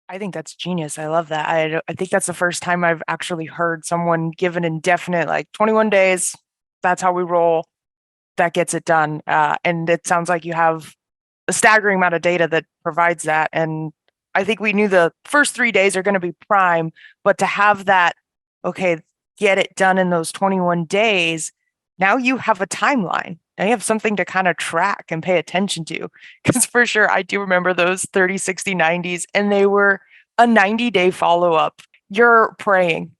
I think that's genius. I love that. I think that's the first time I've actually heard someone give an indefinite, like 21 days. That's how we roll. That gets it done. And it sounds like you have a staggering amount of data that provides that. And I think we knew the first 3 days are going to be prime, but to have that, okay, get it done in those 21 days, now you have a timeline. Now you have something to kind of track and pay attention to. Because for sure, I do remember those 30, 60, 90s, and they were a 90-day follow up. You're praying.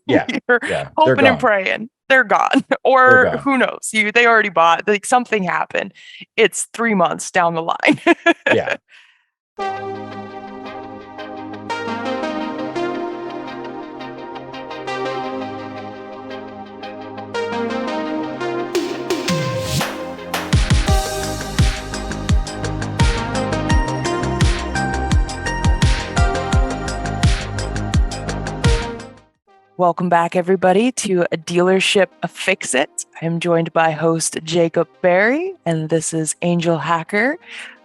Yeah. You're Yeah. They're hoping and gone. praying. They're gone. They're Or gone. who knows? They already bought, like something happened. It's 3 months down the line. Yeah. Welcome back, everybody, to a Dealership Fixit. I'm joined by host Jacob Berry, and this is Angel Hacker.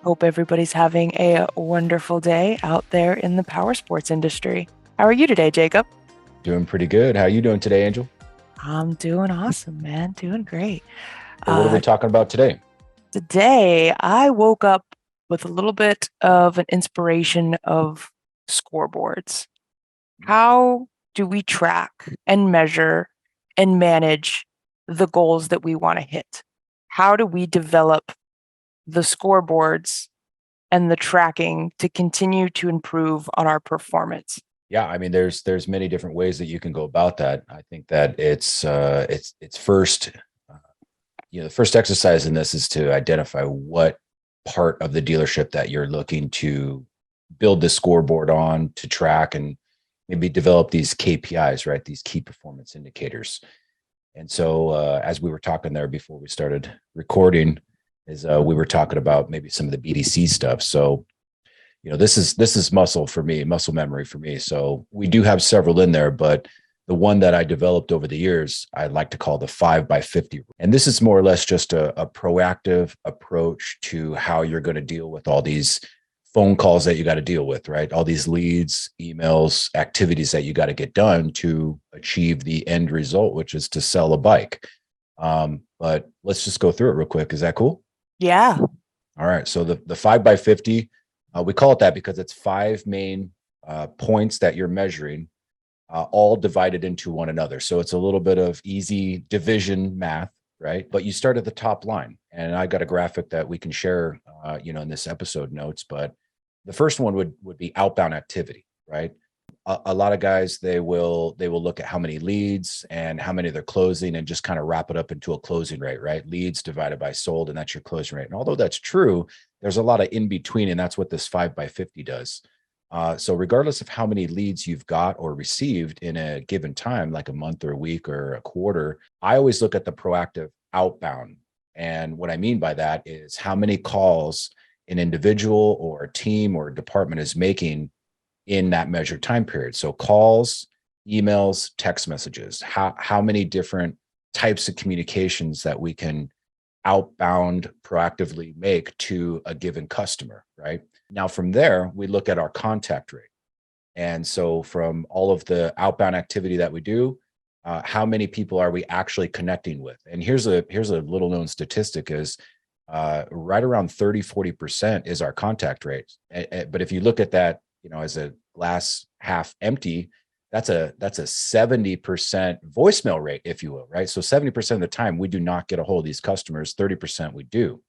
Hope everybody's having a wonderful day out there in the power sports industry. How are you today, Jacob? Doing pretty good. How are you doing today, Angel? I'm doing awesome, man. Doing great. So what are we talking about today? Today, I woke up with a little bit of an inspiration of scoreboards. How do we track and measure and manage the goals that we want to hit? How do we develop the scoreboards and the tracking to continue to improve on our performance? Yeah, I mean, there's many different ways that you can go about that. I think that it's first, the first exercise in this is to identify what part of the dealership that you're looking to build the scoreboard on to track and maybe develop these KPIs, right? These key performance indicators. And so, as we were talking there before we started recording, we were talking about maybe some of the BDC stuff. So, this is muscle for me, muscle memory for me. So we do have several in there, but the one that I developed over the years, I like to call the 5x50. And this is more or less just a proactive approach to how you're going to deal with all these phone calls that you got to deal with, right? All these leads, emails, activities that you got to get done to achieve the end result, which is to sell a bike. But let's just go through it real quick. Is that cool? Yeah. All right. So the 5x50, we call it that because it's five main points that you're measuring, all divided into one another. So it's a little bit of easy division math, right? But you start at the top line. And I got a graphic that we can share, in this episode notes. But the first one would be outbound activity, right? A lot of guys, they will look at how many leads and how many they're closing and just kind of wrap it up into a closing rate, right? Leads divided by sold, and that's your closing rate. And although that's true, there's a lot of in between, and that's what this 5x50 does. So regardless of how many leads you've got or received in a given time, like a month or a week or a quarter, I always look at the proactive outbound. And what I mean by that is how many calls an individual or a team or a department is making in that measured time period. So calls, emails, text messages, how many different types of communications that we can outbound proactively make to a given customer, right? Now, from there, we look at our contact rate. And so from all of the outbound activity that we do, how many people are we actually connecting with? And here's a little known statistic is right around 30-40% is our contact rate. But if you look at that, as a glass half empty, that's a 70% voicemail rate, if you will, right? So 70% of the time we do not get a hold of these customers, 30% we do.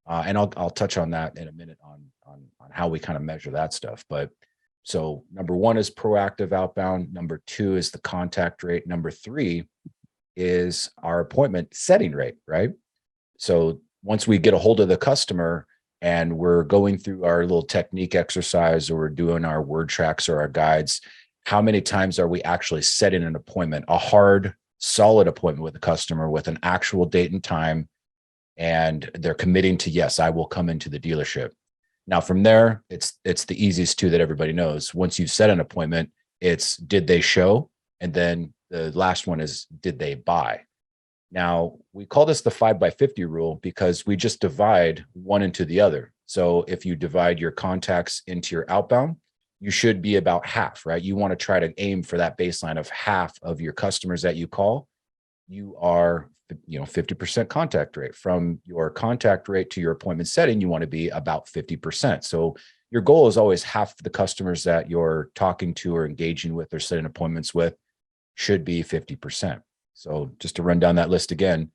And I'll touch on that in a minute on how we kind of measure that stuff. But so number one is proactive outbound. Number two is the contact rate. Number three is our appointment setting rate, right? So once we get a hold of the customer and we're going through our little technique exercise or we're doing our word tracks or our guides, how many times are we actually setting an appointment, a hard, solid appointment with the customer with an actual date and time, and they're committing to, yes, I will come into the dealership. Now, from there, it's the easiest two that everybody knows. Once you've set an appointment, it's did they show? And then the last one is did they buy? Now, we call this the 5x50 rule because we just divide one into the other. So if you divide your contacts into your outbound, you should be about half, right? You want to try to aim for that baseline of half of your customers that you call. You are, 50% contact rate. From your contact rate to your appointment setting, you want to be about 50%. So your goal is always half the customers that you're talking to or engaging with or setting appointments with should be 50%. So just to run down that list again,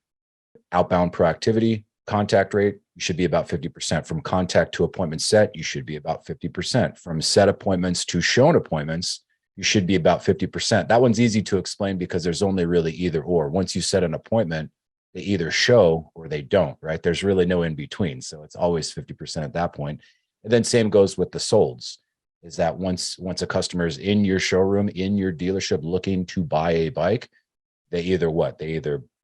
outbound proactivity, contact rate, you should be about 50%. From contact to appointment set, you should be about 50%. From set appointments to shown appointments, you should be about 50%. That one's easy to explain because there's only really either or. Once you set an appointment, they either show or they don't, right? There's really no in between. So it's always 50% at that point. And then same goes with the solds, is that once a customer is in your showroom, in your dealership looking to buy a bike, they either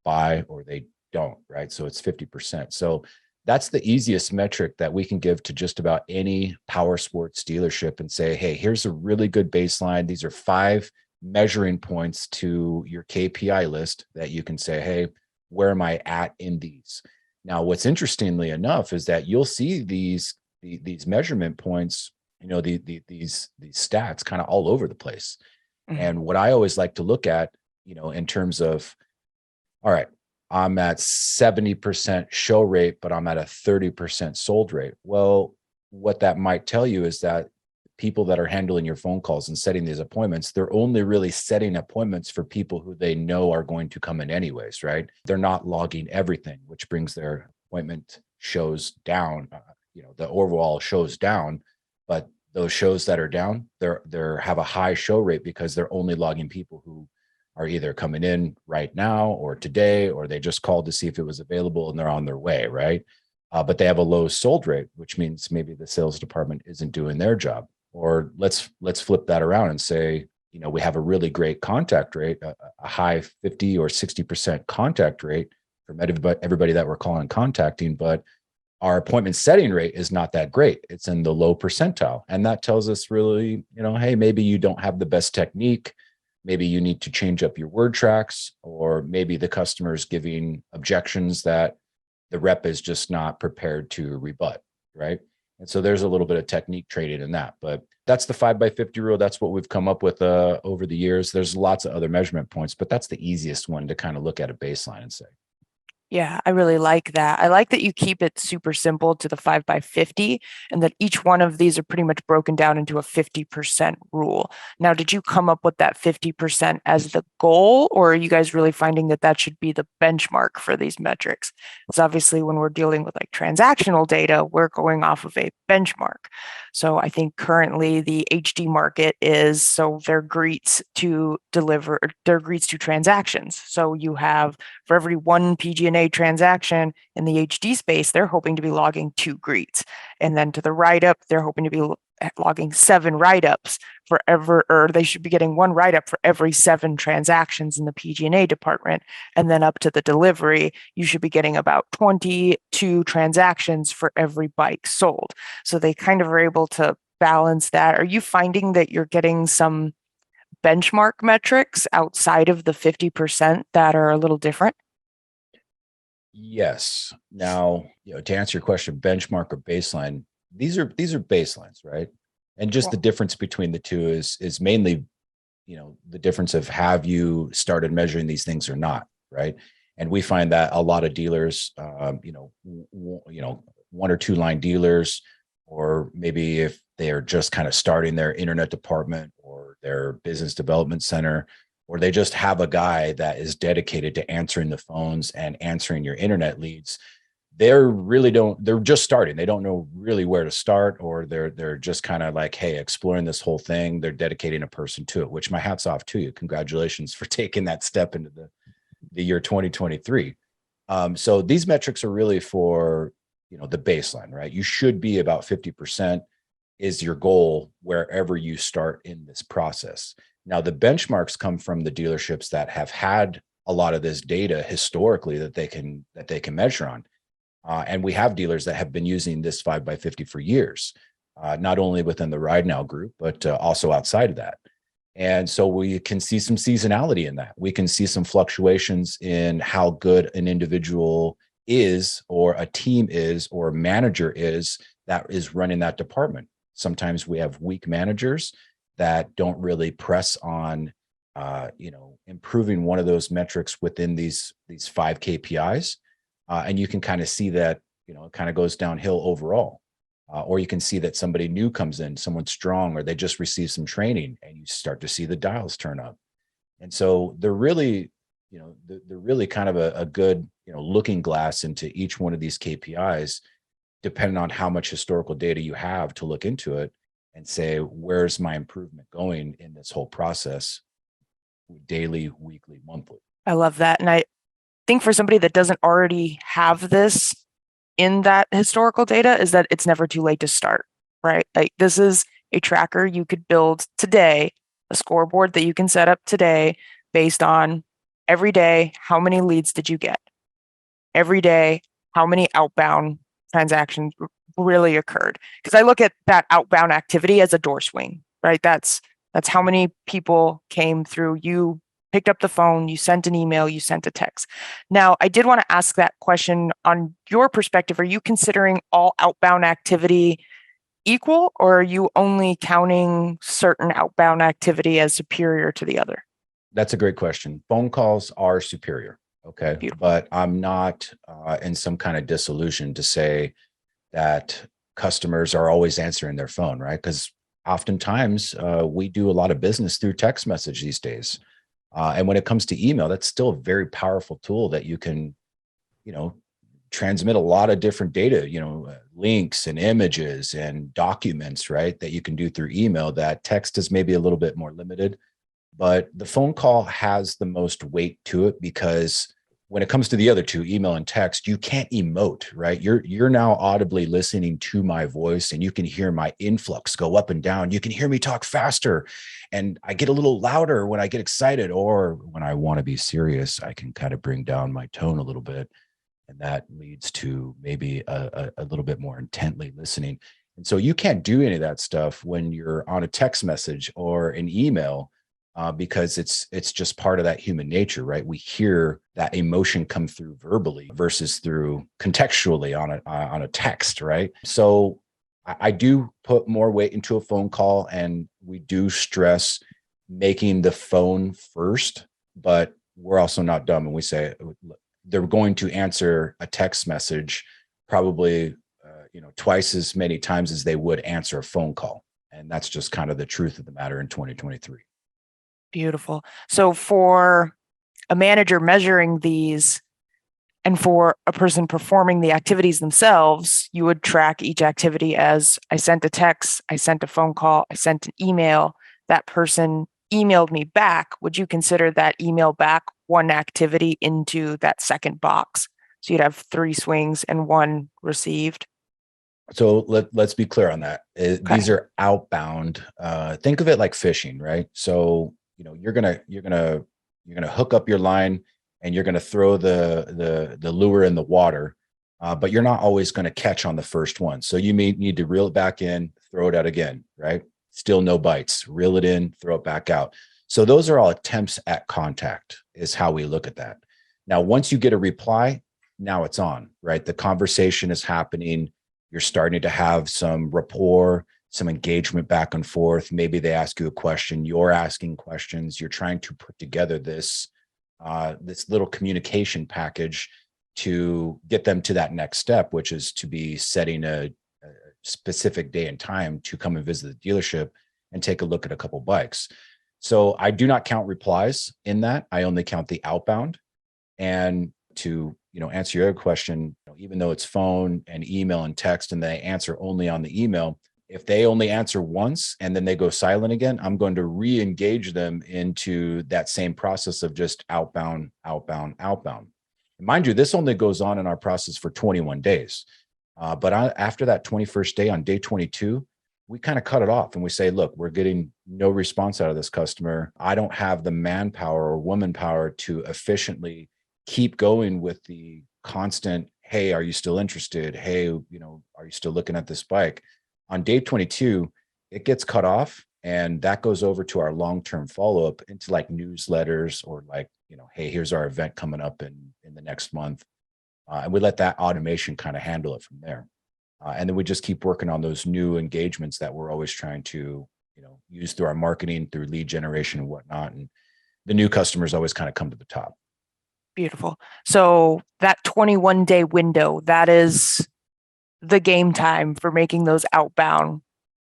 buy or they don't, right? So it's 50%. So that's the easiest metric that we can give to just about any power sports dealership and say, hey, here's a really good baseline. These are 5 measuring points to your KPI list that you can say, hey, where am I at in these? Now, what's interestingly enough is that you'll see these measurement points, these stats kind of all over the place. Mhm. And what I always like to look at, in terms of, all right, I'm at 70% show rate, but I'm at a 30% sold rate. Well, what that might tell you is that people that are handling your phone calls and setting these appointments, they're only really setting appointments for people who they know are going to come in anyways, right? They're not logging everything, which brings their appointment shows down. The overall shows down, but those shows that are down, they're have a high show rate because they're only logging people who are either coming in right now or today, or they just called to see if it was available and they're on their way, right? But they have a low sold rate, which means maybe the sales department isn't doing their job. Or let's flip that around and say, we have a really great contact rate, a high 50 or 60% contact rate from everybody that we're calling and contacting, but our appointment setting rate is not that great. It's in the low percentile. And that tells us really, hey, maybe you don't have the best technique. Maybe you need to change up your word tracks, or maybe the customer is giving objections that the rep is just not prepared to rebut, right? And so there's a little bit of technique traded in that, but that's the 5x50 rule. That's what we've come up with over the years. There's lots of other measurement points, but that's the easiest one to kind of look at a baseline and say. Yeah, I really like that. I like that you keep it super simple to the 5x50, and that each one of these are pretty much broken down into a 50% rule. Now, did you come up with that 50% as the goal, or are you guys really finding that that should be the benchmark for these metrics? Because obviously when we're dealing with like transactional data, we're going off of a benchmark. So I think currently the HD market is, so their greets to transactions. So you have, for every one PG&A transaction in the HD space, they're hoping to be logging 2 greets. And then to the write-up, they're hoping to be logging 7 write-ups or they should be getting 1 write-up for every 7 transactions in the PG&A department. And then up to the delivery, you should be getting about 22 transactions for every bike sold. So they kind of are able to balance that. Are you finding that you're getting some benchmark metrics outside of the 50% that are a little different? Yes. Now, to answer your question, benchmark or baseline, these are baselines, right? And just the difference between the two is mainly, the difference of have you started measuring these things or not, right? And we find that a lot of dealers, 1 or 2 line dealers, or maybe if they are just kind of starting their internet department or their business development center, or they just have a guy that is dedicated to answering the phones and answering your internet leads, they're just starting. They don't know really where to start, or they're just kind of like, hey, exploring this whole thing. They're dedicating a person to it, which my hat's off to you. Congratulations for taking that step into the year 2023. So these metrics are really for, the baseline, right? You should be about 50% is your goal wherever you start in this process. Now, the benchmarks come from the dealerships that have had a lot of this data historically that they can measure on. And we have dealers that have been using this 5x50 for years, not only within the Ride Now group, but also outside of that. And so we can see some seasonality in that. We can see some fluctuations in how good an individual is, or a team is, or a manager is that is running that department. Sometimes we have weak managers that don't really press on, improving one of those metrics within these 5 KPIs. And you can kind of see that, it kind of goes downhill overall. Or you can see that somebody new comes in, someone strong, or they just received some training, and you start to see the dials turn up. And so they're really, they're really kind of a good, looking glass into each one of these KPIs, depending on how much historical data you have to look into it and say, where's my improvement going in this whole process, daily, weekly, monthly. I love that. And I think for somebody that doesn't already have this in that historical data, is that it's never too late to start, right? Like, this is a tracker you could build today, a scoreboard that you can set up today based on every day, how many leads did you get? Every day, how many outbound transactions really occurred? Because I look at that outbound activity as a door swing, right? That's how many people came through. You picked up the phone, you sent an email, you sent a text. Now, I did want to ask that question on your perspective. Are you considering all outbound activity equal, or are you only counting certain outbound activity as superior to the other? That's a great question. Phone calls are superior. Okay. Beautiful. But I'm not in some kind of disillusion to say that customers are always answering their phone, right? Because oftentimes we do a lot of business through text message these days. And when it comes to email, that's still a very powerful tool that you can, transmit a lot of different data, links and images and documents, right? That you can do through email. That text is maybe a little bit more limited, but the phone call has the most weight to it, because when it comes to the other two, email and text, you can't emote, right? You're now audibly listening to my voice, and you can hear my influx go up and down. You can hear me talk faster, and I get a little louder when I get excited, or when I want to be serious, I can kind of bring down my tone a little bit. And that leads to maybe a little bit more intently listening. And so you can't do any of that stuff when you're on a text message or an email, because it's just part of that human nature, right? We hear that emotion come through verbally versus through contextually on a text, right? So I do put more weight into a phone call, and we do stress making the phone first, but we're also not dumb, and we say they're going to answer a text message probably twice as many times as they would answer a phone call. And that's just kind of the truth of the matter in 2023. Beautiful. So for a manager measuring these, and for a person performing the activities themselves, you would track each activity as: I sent a text, I sent a phone call, I sent an email, that person emailed me back. Would you consider that email back one activity into that second box? So you'd have 3 swings and 1 received. So let's be clear on that. Okay. These are outbound. Think of it like fishing, right? So you're gonna hook up your line, and you're gonna throw the lure in the water, but you're not always going to catch on the first one. So you may need to reel it back in, throw it out again, right? Still no bites. Reel it in, throw it back out. So those are all attempts at contact, is how we look at that. Now, once you get a reply, now it's on, right? The conversation is happening. You're starting to have some rapport, some engagement back and forth. Maybe they ask you a question, you're asking questions. You're trying to put together this little communication package to get them to that next step, which is to be setting a specific day and time to come and visit the dealership and take a look at a couple bikes. So I do not count replies in that. I only count the outbound. And to answer your other question, even though it's phone and email and text, and they answer only on the email, if they only answer once and then they go silent again, I'm going to re-engage them into that same process of just outbound, outbound, outbound. And mind you, this only goes on in our process for 21 days. But after that 21st day, on day 22, we kind of cut it off, and we say, look, we're getting no response out of this customer. I don't have the manpower or woman power to efficiently keep going with the constant, hey, are you still interested? Hey, are you still looking at this bike? On day 22, it gets cut off, and that goes over to our long-term follow-up into like newsletters, or like, hey, here's our event coming up in the next month. And we let that automation kind of handle it from there. And then we just keep working on those new engagements that we're always trying to, use through our marketing, through lead generation and whatnot. And the new customers always kind of come to the top. Beautiful. So that 21-day window, that is the game time for making those outbound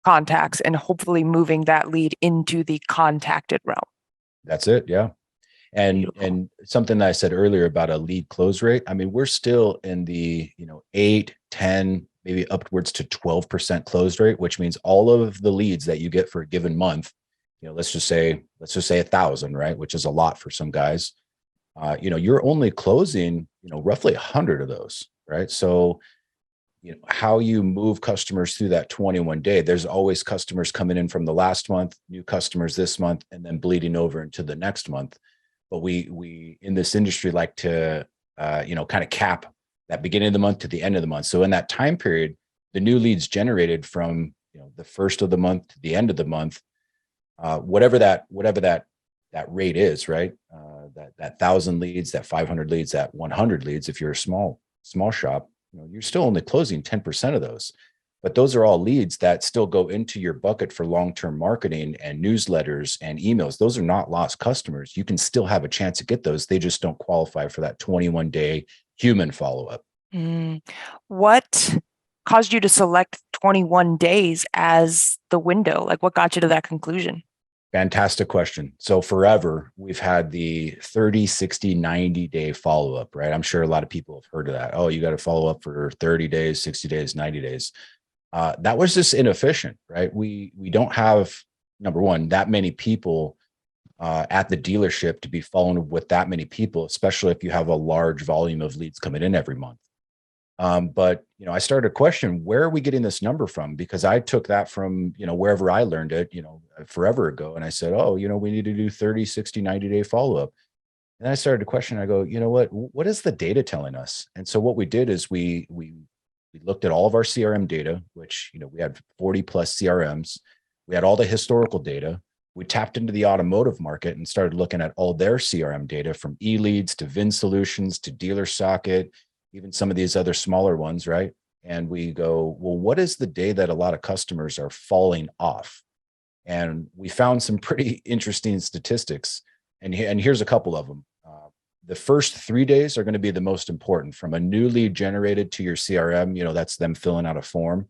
contacts and hopefully moving that lead into the contacted realm. That's it. Yeah. And Beautiful. and something that I said earlier about a lead close rate, I mean, we're still in the 8, 10, maybe upwards to 12% close rate, which means all of the leads that you get for a given month, let's just say 1,000, right? Which is a lot for some guys. You're only closing, roughly 100 of those, right? So, how you move customers through that 21-day, there's always customers coming in from the last month, new customers this month, and then bleeding over into the next month. But we in this industry like to, kind of cap that beginning of the month to the end of the month. So in that time period, the new leads generated from, the first of the month to the end of the month, whatever that rate is, right? That 1,000 leads, that 500 leads, that 100 leads, if you're a small shop, you're still only closing 10% of those. But those are all leads that still go into your bucket for long-term marketing and newsletters and emails. Those are not lost customers. You can still have a chance to get those. They just don't qualify for that 21-day human follow-up. What caused you to select 21 days as the window? Like, what got you to that conclusion? Fantastic question. So forever, we've had the 30, 60, 90-day follow-up, right? I'm sure a lot of people have heard of that. Oh, you got to follow up for 30 days, 60 days, 90 days. That was just inefficient, right? We don't have, number one, that many people at the dealership to be following up with that many people, especially if you have a large volume of leads coming in every month. But I started to question, where are we getting this number from? Because I took that from, wherever I learned it, forever ago. And I said, oh, we need to do 30, 60, 90-day follow-up. And I started to question, I go, what is the data telling us? And so what we did is we looked at all of our CRM data, which, we had 40 plus CRMs. We had all the historical data. We tapped into the automotive market and started looking at all their CRM data, from e-leads to VIN solutions to Dealer Socket, even some of these other smaller ones, right? And we go, well, what is the day that a lot of customers are falling off? And we found some pretty interesting statistics. And here's a couple of them. The first 3 days are going to be the most important. From a new lead generated to your CRM, that's them filling out a form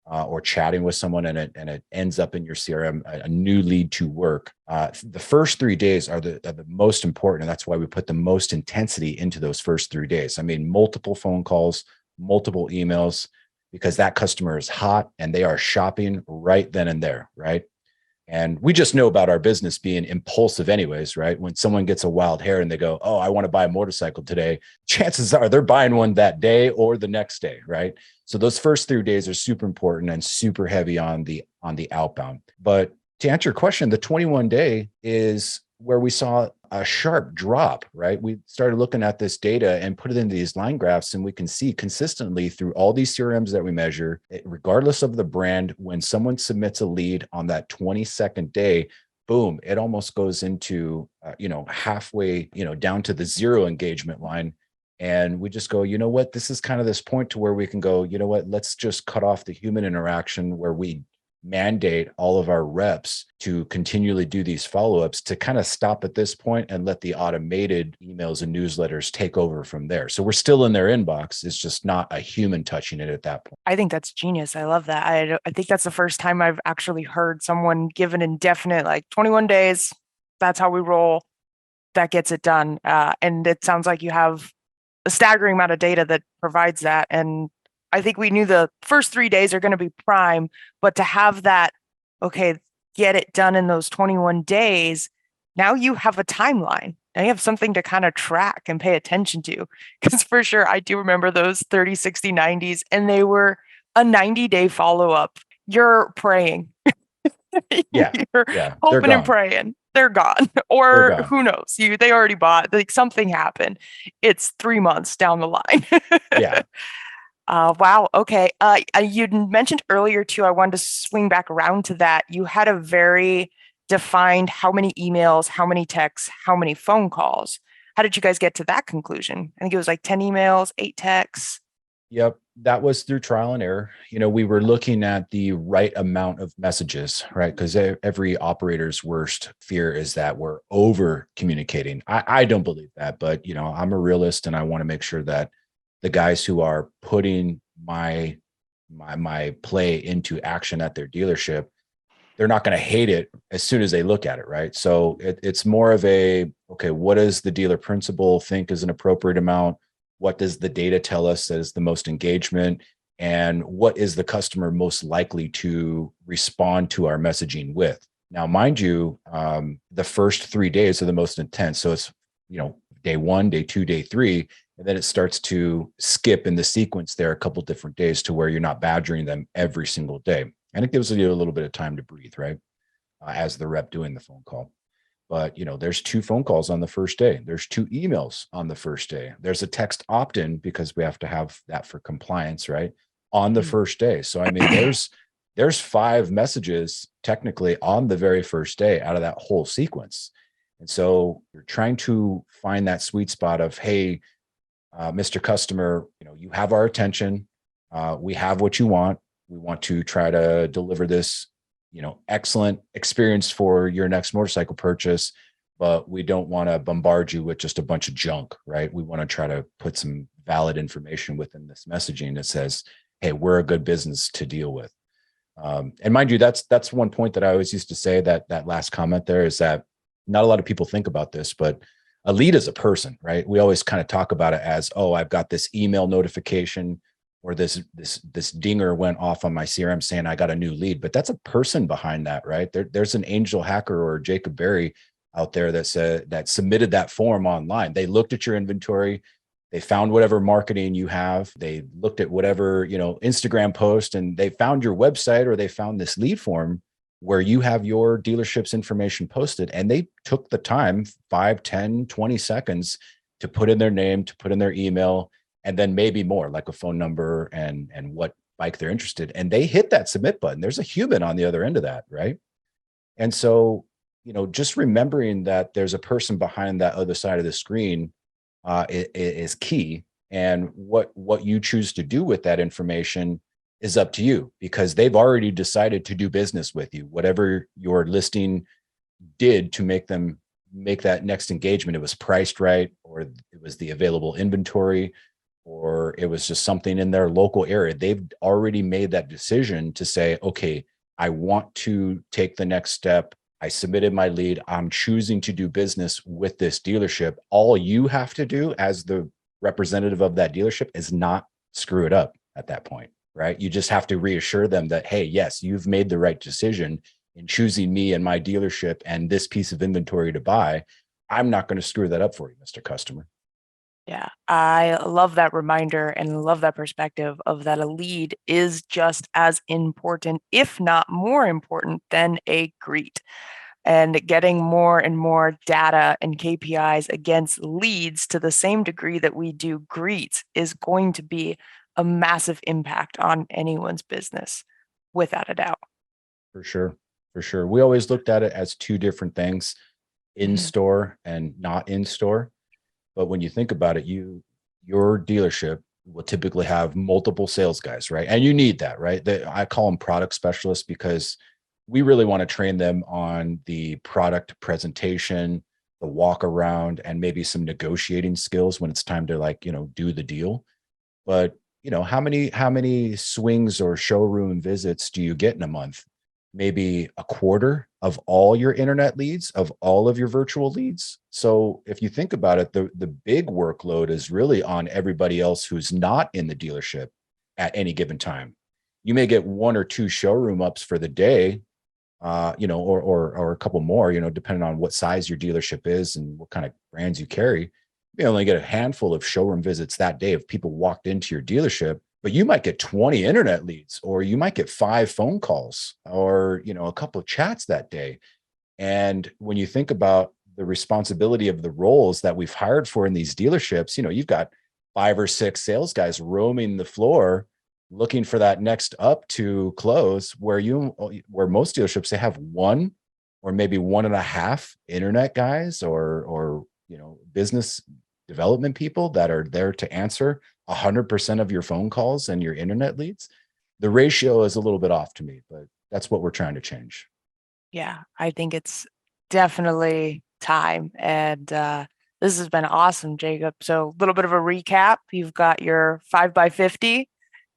or chatting with someone, and it ends up in your CRM, a new lead to work. The first 3 days are the most important, and that's why we put the most intensity into those first 3 days. I mean, multiple phone calls, multiple emails, because that customer is hot and they are shopping right then and there, right? And we just know about our business being impulsive anyways, right? When someone gets a wild hair and they go, oh, I want to buy a motorcycle today, chances are they're buying one that day or the next day, right? So those first 3 days are super important and super heavy on the outbound. But to answer your question, the 21-day is where we saw a sharp drop, right? We started looking at this data and put it into these line graphs, and we can see consistently through all these CRMs that we measure, regardless of the brand, when someone submits a lead on that 22nd day, boom, it almost goes into, halfway, down to the zero engagement line. And we just go, what, this is kind of this point to where we can go, let's just cut off the human interaction, where we mandate all of our reps to continually do these follow-ups, to kind of stop at this point and let the automated emails and newsletters take over from there. So we're still in their inbox. It's just not a human touching it at that point. I think that's genius. I love that. I think that's the first time I've actually heard someone give an indefinite, like 21 days, that's how we roll, that gets it done. And it sounds like you have a staggering amount of data that provides that. And I think we knew the first 3 days are going to be prime, but to have that, okay, get it done in those 21 days, now you have a timeline. Now you have something to kind of track and pay attention to. Because for sure, I do remember those 30, 60, 90s, and they were a 90-day follow-up. You're praying. Yeah. You're hoping and praying. They're gone. Or who knows? They already bought, like, something happened. It's 3 months down the line. Yeah. Wow. Okay. You mentioned earlier too, I wanted to swing back around to that. You had a very defined how many emails, how many texts, how many phone calls. How did you guys get to that conclusion? I think it was like 10 emails, 8 texts. Yep, that was through trial and error. We were looking at the right amount of messages, right? Because every operator's worst fear is that we're over communicating. I don't believe that, but I'm a realist, and I want to make sure that the guys who are putting my play into action at their dealership, they're not going to hate it as soon as they look at it, right? So it's more of okay, what does the dealer principal think is an appropriate amount? What does the data tell us that is the most engagement? And what is the customer most likely to respond to our messaging with? Now, mind you, the first 3 days are the most intense. So it's, day 1, day 2, day 3, and then it starts to skip in the sequence there a couple different days to where you're not badgering them every single day. And it gives you a little bit of time to breathe, right? As the rep doing the phone call. But there's 2 phone calls on the first day. There's 2 emails on the first day. There's a text opt-in because we have to have that for compliance, right? On the first day. So I mean, there's 5 messages technically on the very first day out of that whole sequence. And so you're trying to find that sweet spot of, hey, Mr. Customer, you have our attention. We have what you want. We want to try to deliver this, excellent experience for your next motorcycle purchase, but we don't want to bombard you with just a bunch of junk, right? We want to try to put some valid information within this messaging that says, hey, we're a good business to deal with. And mind you, that's one point that I always used to say, that last comment there, is that not a lot of people think about this, but a lead is a person, right? We always kind of talk about it as, oh, I've got this email notification, or this dinger went off on my CRM saying I got a new lead, but that's a person behind that, right? There's an angel hacker or Jacob Berry out there that submitted that form online. They looked at your inventory, they found whatever marketing you have, they looked at whatever, Instagram post, and they found your website, or they found this lead form where you have your dealership's information posted, and they took the time, 5, 10, 20 seconds to put in their name, to put in their email, and then maybe more, like a phone number and what bike they're interested. And they hit that submit button. There's a human on the other end of that, right? And so, just remembering that there's a person behind that other side of the screen is key. And what you choose to do with that information is up to you, because they've already decided to do business with you. Whatever your listing did to make that next engagement, it was priced right, or it was the available inventory, or it was just something in their local area. They've already made that decision to say, okay, I want to take the next step. I submitted my lead. I'm choosing to do business with this dealership. All you have to do as the representative of that dealership is not screw it up at that point, right? You just have to reassure them that, hey, yes, you've made the right decision in choosing me and my dealership and this piece of inventory to buy. I'm not going to screw that up for you, Mr. Customer. Yeah, I love that reminder and love that perspective of that a lead is just as important, if not more important, than a greet. And getting more and more data and KPIs against leads to the same degree that we do greets is going to be a massive impact on anyone's business, without a doubt. For sure. For sure. We always looked at it as 2 different things, in store and not in store. But when you think about it, your dealership will typically have multiple sales guys, right? And you need that, right? I call them product specialists, because we really want to train them on the product presentation, the walk around, and maybe some negotiating skills when it's time to do the deal. But how many swings or showroom visits do you get in a month? Maybe a quarter of all your internet leads, of all of your virtual leads. So if you think about it, the big workload is really on everybody else who's not in the dealership at any given time. You may get 1 or 2 showroom ups for the day, or a couple more, depending on what size your dealership is and what kind of brands you carry. You only get a handful of showroom visits that day if people walked into your dealership, but you might get 20 internet leads, or you might get 5 phone calls, or, a couple of chats that day. And when you think about the responsibility of the roles that we've hired for in these dealerships, you've got 5 or 6 sales guys roaming the floor looking for that next up to close, where most dealerships, they have 1 or maybe 1.5 internet guys or business development people that are there to answer 100% of your phone calls and your internet leads, the ratio is a little bit off to me, but that's what we're trying to change. Yeah, I think it's definitely time. And this has been awesome, Jacob. So a little bit of a recap. You've got your 5x50,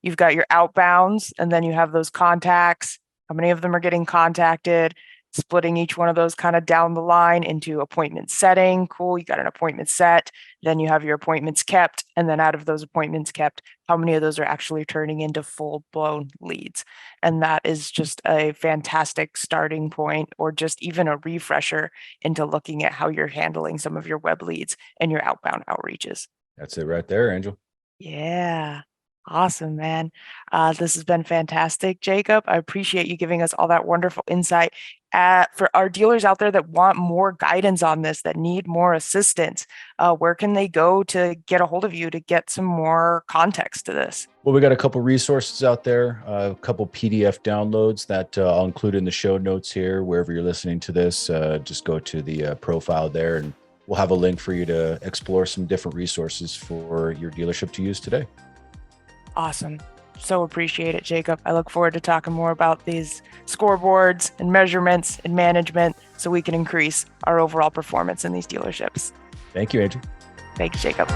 you've got your outbounds, and then you have those contacts. How many of them are getting contacted? Splitting each one of those kind of down the line into appointment setting. Cool. You got an appointment set. Then you have your appointments kept. And then out of those appointments kept, how many of those are actually turning into full blown leads? And that is just a fantastic starting point, or just even a refresher into looking at how you're handling some of your web leads and your outbound outreaches. That's it right there, Angel. Yeah. Awesome, man. This has been fantastic, Jacob. I appreciate you giving us all that wonderful insight. For our dealers out there that want more guidance on this, that need more assistance, where can they go to get a hold of you to get some more context to this? Well, we got a couple resources out there, a couple PDF downloads that I'll include in the show notes here, wherever you're listening to this. Just go to the profile there and we'll have a link for you to explore some different resources for your dealership to use today. Awesome. So appreciate it, Jacob. I look forward to talking more about these scoreboards and measurements and management so we can increase our overall performance in these dealerships. Thank you, Angel. Thanks, Jacob.